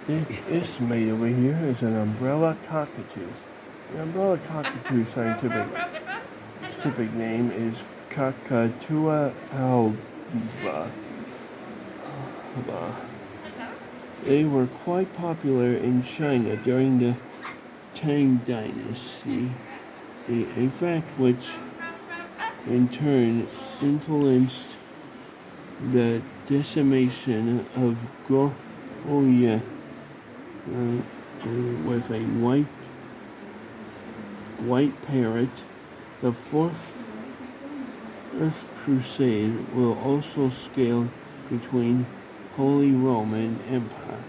This mate over here is an umbrella cockatoo. The umbrella cockatoo scientific name is Cockatoo alba. They were quite popular in China during the Tang Dynasty, a fact which in turn influenced the decimation of Goya with a white parrot. The Fourth Crusade will also scale between Holy Roman Empire,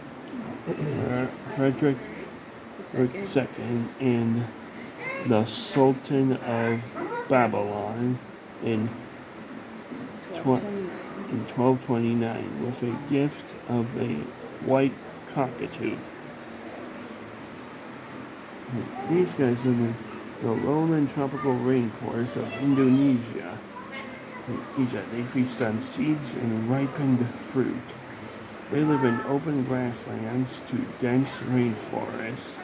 Frederick II, and the Sultan of Babylon in 1229 with a gift of a white cockatoo. These guys live in the lowland tropical rainforest of Indonesia. They feast on seeds and ripened fruit. They live in open grasslands to dense rainforests.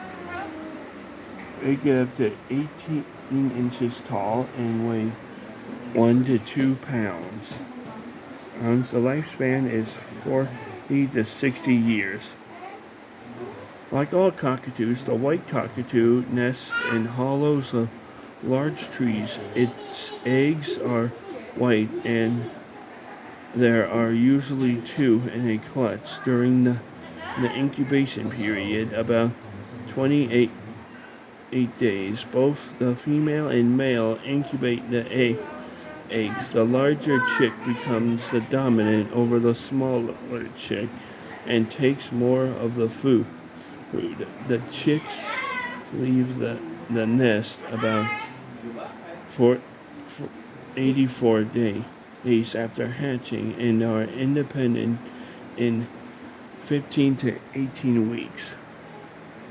They get up to 18 inches tall and weigh 1 to 2 pounds. The lifespan is 40 to 60 years. Like all cockatoos, the white cockatoo nests in hollows of large trees. Its eggs are white and there are usually 2 in a clutch. During the incubation period, about 28 days, both the female and male incubate the eggs. The larger chick becomes the dominant over the smaller chick and takes more of the food. The chicks leave the nest about 84 days after hatching and are independent in 15 to 18 weeks.